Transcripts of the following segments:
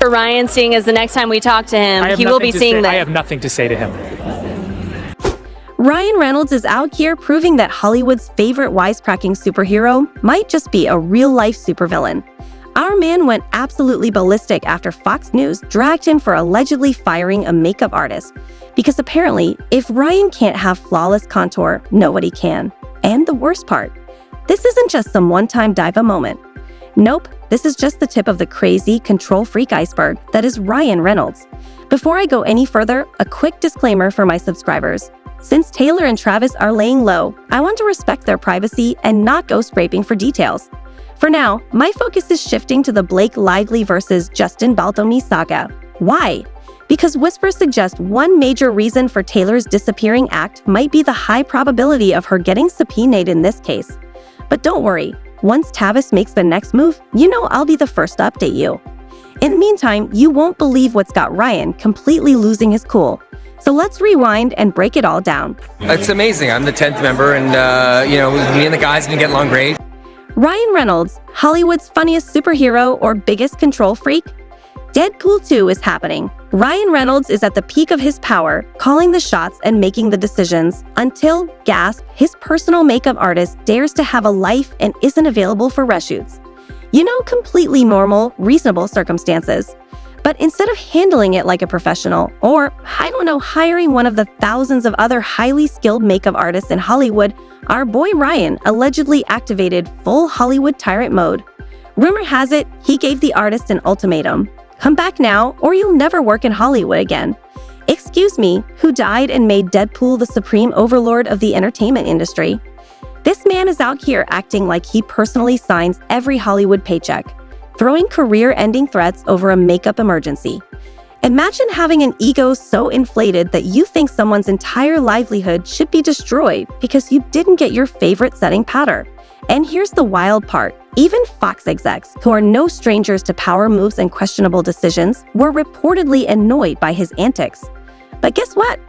For Ryan seeing as the next time we talk to him, he will be seeing that. I have nothing to say to him. Ryan Reynolds is out here proving that Hollywood's favorite wisecracking superhero might just be a real-life supervillain. Our man went absolutely ballistic after Fox News dragged him for allegedly firing a makeup artist. Because apparently, if Ryan can't have flawless contour, nobody can. And the worst part, this isn't just some one-time diva moment. Nope, this is just the tip of the crazy, control-freak iceberg that is Ryan Reynolds. Before I go any further, a quick disclaimer for my subscribers. Since Taylor and Travis are laying low, I want to respect their privacy and not go scraping for details. For now, my focus is shifting to the Blake Lively versus Justin Baldoni saga. Why? Because whispers suggest one major reason for Taylor's disappearing act might be the high probability of her getting subpoenaed in this case. But don't worry, once Tavis makes the next move, you know I'll be the first to update you. In the meantime, you won't believe what's got Ryan completely losing his cool. So let's rewind and break it all down. It's amazing. I'm the 10th member and, me and the guys have been getting along great. Ryan Reynolds, Hollywood's funniest superhero or biggest control freak? Deadpool 2 is happening. Ryan Reynolds is at the peak of his power, calling the shots and making the decisions, until, gasp, his personal makeup artist dares to have a life and isn't available for reshoots. You know, completely normal, reasonable circumstances. But instead of handling it like a professional, or, hiring one of the thousands of other highly skilled makeup artists in Hollywood, our boy Ryan allegedly activated full Hollywood tyrant mode. Rumor has it, he gave the artist an ultimatum. Come back now, or you'll never work in Hollywood again. Excuse me, who died and made Deadpool the supreme overlord of the entertainment industry? This man is out here acting like he personally signs every Hollywood paycheck, throwing career-ending threats over a makeup emergency. Imagine having an ego so inflated that you think someone's entire livelihood should be destroyed because you didn't get your favorite setting powder. And here's the wild part. Even Fox execs, who are no strangers to power moves and questionable decisions, were reportedly annoyed by his antics. But guess what?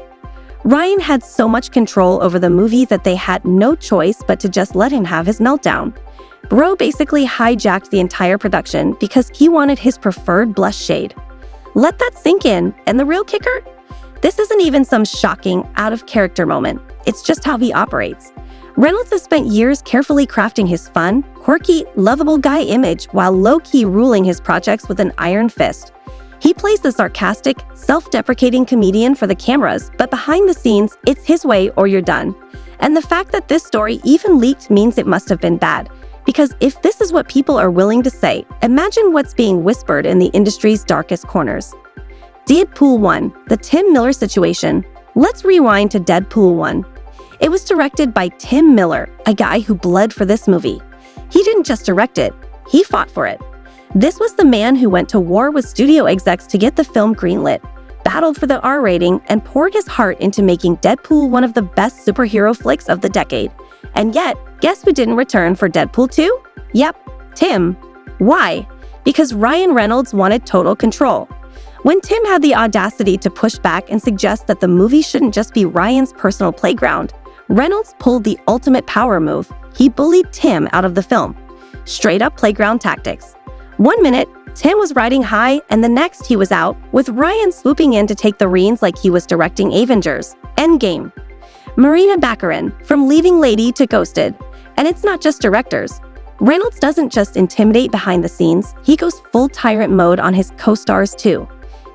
Ryan had so much control over the movie that they had no choice but to just let him have his meltdown. Bro basically hijacked the entire production because he wanted his preferred blush shade. Let that sink in, and the real kicker? This isn't even some shocking, out-of-character moment. It's just how he operates. Reynolds has spent years carefully crafting his fun, quirky, lovable guy image while low-key ruling his projects with an iron fist. He plays the sarcastic, self-deprecating comedian for the cameras, but behind the scenes, it's his way or you're done. And the fact that this story even leaked means it must have been bad. Because if this is what people are willing to say, imagine what's being whispered in the industry's darkest corners. Deadpool 1, the Tim Miller situation. Let's rewind to Deadpool 1. It was directed by Tim Miller, a guy who bled for this movie. He didn't just direct it, he fought for it. This was the man who went to war with studio execs to get the film greenlit, battled for the R rating, and poured his heart into making Deadpool one of the best superhero flicks of the decade. And yet, guess who didn't return for Deadpool 2? Yep, Tim. Why? Because Ryan Reynolds wanted total control. When Tim had the audacity to push back and suggest that the movie shouldn't just be Ryan's personal playground, Reynolds pulled the ultimate power move. He bullied Tim out of the film. Straight up playground tactics. One minute, Tim was riding high, and the next he was out, with Ryan swooping in to take the reins like he was directing Avengers. Endgame. Marina Baccarin, from Leading Lady to Ghosted. And it's not just directors. Reynolds doesn't just intimidate behind the scenes, he goes full tyrant mode on his co-stars too.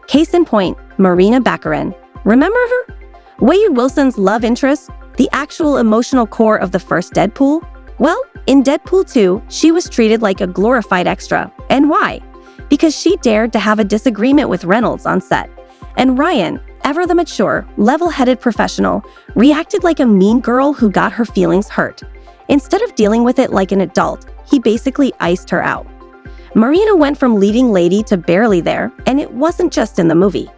Case in point, Marina Baccarin. Remember her? Wade Wilson's love interest? The actual emotional core of the first Deadpool? Well, in Deadpool 2, she was treated like a glorified extra. And why? Because she dared to have a disagreement with Reynolds on set. And Ryan, ever the mature, level-headed professional, reacted like a mean girl who got her feelings hurt. Instead of dealing with it like an adult, he basically iced her out. Marina went from leading lady to barely there, and it wasn't just in the movie.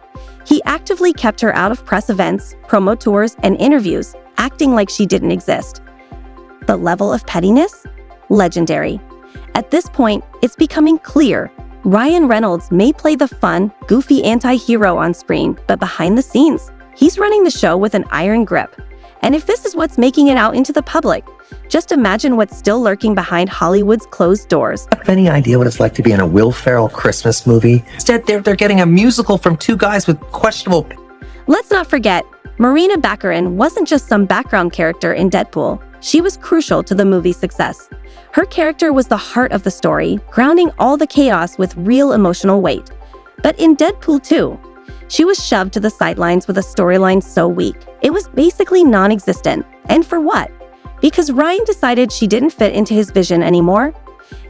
He actively kept her out of press events, promo tours, and interviews, acting like she didn't exist. The level of pettiness? Legendary. At this point, it's becoming clear Ryan Reynolds may play the fun, goofy anti-hero on screen, but behind the scenes, he's running the show with an iron grip. And if this is what's making it out into the public, Just imagine what's still lurking behind Hollywood's closed doors. Have any idea what it's like to be in a Will Ferrell Christmas movie? Instead, they're getting a musical from two guys with questionable... Let's not forget, Marina Baccarin wasn't just some background character in Deadpool. She was crucial to the movie's success. Her character was the heart of the story, grounding all the chaos with real emotional weight. But in Deadpool 2, she was shoved to the sidelines with a storyline so weak. It was basically non-existent. And for what? Because Ryan decided she didn't fit into his vision anymore?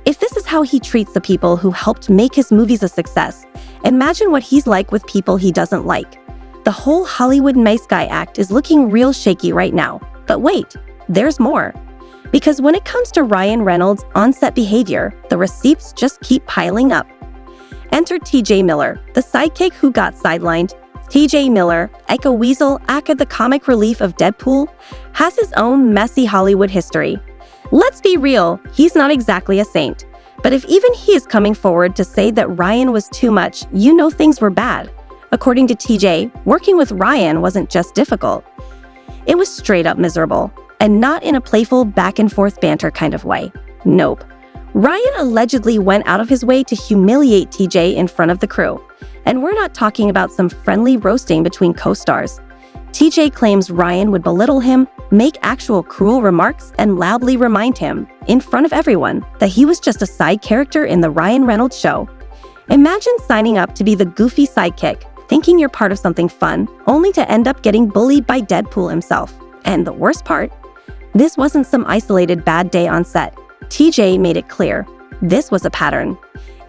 If this is how he treats the people who helped make his movies a success, imagine what he's like with people he doesn't like. The whole Hollywood nice guy act is looking real shaky right now. But wait, there's more. Because when it comes to Ryan Reynolds' on-set behavior, the receipts just keep piling up. Enter TJ Miller, the sidekick who got sidelined. TJ Miller, aka Weasel, aka the comic relief of Deadpool, has his own messy Hollywood history. Let's be real, he's not exactly a saint. But if even he is coming forward to say that Ryan was too much, you know things were bad. According to TJ, working with Ryan wasn't just difficult. It was straight up miserable, and not in a playful back-and-forth banter kind of way. Nope. Ryan allegedly went out of his way to humiliate TJ in front of the crew. And we're not talking about some friendly roasting between co-stars. TJ claims Ryan would belittle him, make actual cruel remarks, and loudly remind him, in front of everyone, that he was just a side character in the Ryan Reynolds show. Imagine signing up to be the goofy sidekick, thinking you're part of something fun, only to end up getting bullied by Deadpool himself. And the worst part? This wasn't some isolated bad day on set. TJ made it clear. This was a pattern.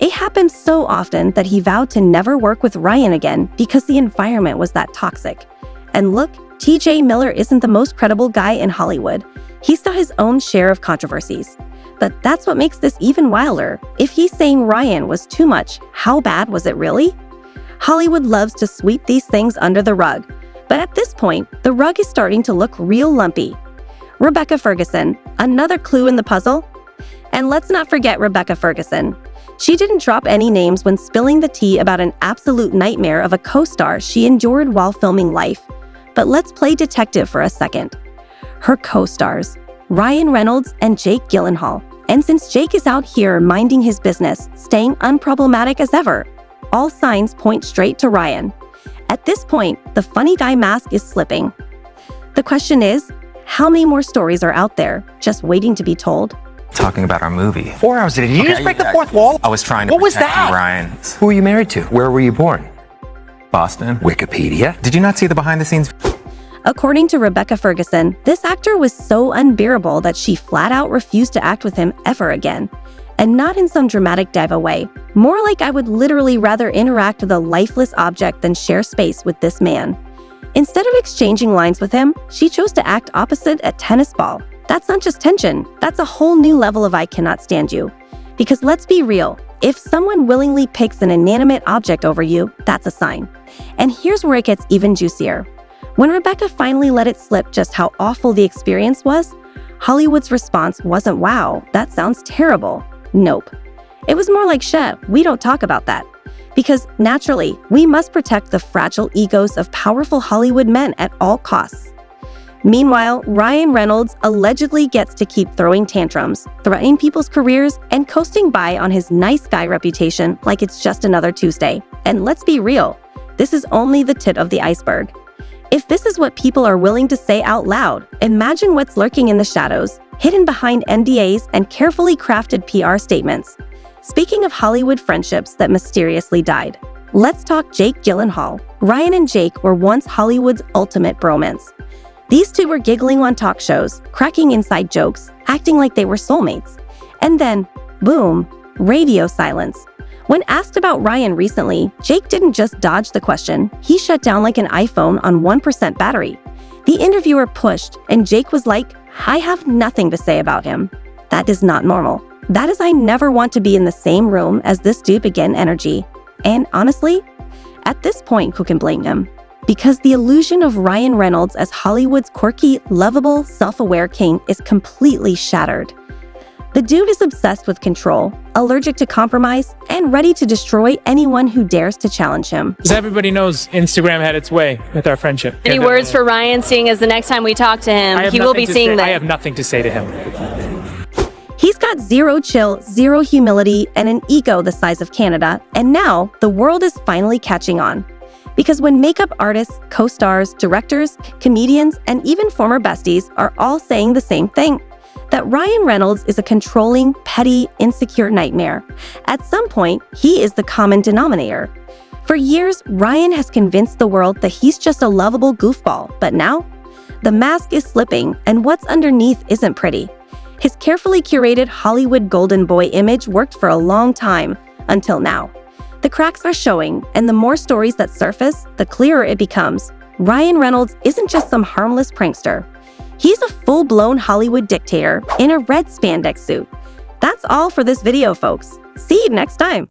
It happened so often that he vowed to never work with Ryan again because the environment was that toxic. And look, TJ Miller isn't the most credible guy in Hollywood. He's got his own share of controversies. But that's what makes this even wilder. If he's saying Ryan was too much, how bad was it really? Hollywood loves to sweep these things under the rug. But at this point, the rug is starting to look real lumpy. Rebecca Ferguson, another clue in the puzzle? And let's not forget Rebecca Ferguson. She didn't drop any names when spilling the tea about an absolute nightmare of a co-star she endured while filming Life. But let's play detective for a second. Her co-stars, Ryan Reynolds and Jake Gyllenhaal. And since Jake is out here minding his business, staying unproblematic as ever, all signs point straight to Ryan. At this point, the funny guy mask is slipping. The question is, how many more stories are out there, just waiting to be told? Talking about our movie. 4 hours did you just break the fourth wall? I was trying to What was protect that? you, Ryan. Who were you married to? Where were you born? Boston. Wikipedia. Did you not see the behind the scenes? According to Rebecca Ferguson, this actor was so unbearable that she flat out refused to act with him ever again. And not in some dramatic diva way. More like I would literally rather interact with a lifeless object than share space with this man. Instead of exchanging lines with him, she chose to act opposite a tennis ball. That's not just tension, that's a whole new level of I cannot stand you. Because let's be real, if someone willingly picks an inanimate object over you, that's a sign. And here's where it gets even juicier. When Rebecca finally let it slip just how awful the experience was, Hollywood's response wasn't wow, that sounds terrible. Nope. It was more like, shit, we don't talk about that. Because naturally, we must protect the fragile egos of powerful Hollywood men at all costs. Meanwhile, Ryan Reynolds allegedly gets to keep throwing tantrums, threatening people's careers, and coasting by on his nice guy reputation like it's just another Tuesday. And let's be real, this is only the tip of the iceberg. If this is what people are willing to say out loud, imagine what's lurking in the shadows, hidden behind NDAs and carefully crafted PR statements. Speaking of Hollywood friendships that mysteriously died, let's talk Jake Gyllenhaal. Ryan and Jake were once Hollywood's ultimate bromance. These two were giggling on talk shows, cracking inside jokes, acting like they were soulmates. And then, boom, radio silence. When asked about Ryan recently, Jake didn't just dodge the question, he shut down like an iPhone on 1% battery. The interviewer pushed, and Jake was like, I have nothing to say about him. That is not normal. That is I never want to be in the same room as this dude again energy. And honestly, at this point, who can blame him? Because the illusion of Ryan Reynolds as Hollywood's quirky, lovable, self-aware king is completely shattered. The dude is obsessed with control, allergic to compromise, and ready to destroy anyone who dares to challenge him. Because everybody knows Instagram had its way with our friendship. Any words for Ryan, seeing as the next time we talk to him, he will be seeing that. I have nothing to say to him. He's got zero chill, zero humility, and an ego the size of Canada, and now the world is finally catching on. Because when makeup artists, co-stars, directors, comedians, and even former besties are all saying the same thing, that Ryan Reynolds is a controlling, petty, insecure nightmare. At some point, he is the common denominator. For years, Ryan has convinced the world that he's just a lovable goofball, but now, the mask is slipping and what's underneath isn't pretty. His carefully curated Hollywood golden boy image worked for a long time, until now. The cracks are showing, and the more stories that surface, the clearer it becomes. Ryan Reynolds isn't just some harmless prankster. He's a full-blown Hollywood dictator in a red spandex suit. That's all for this video, folks. See you next time.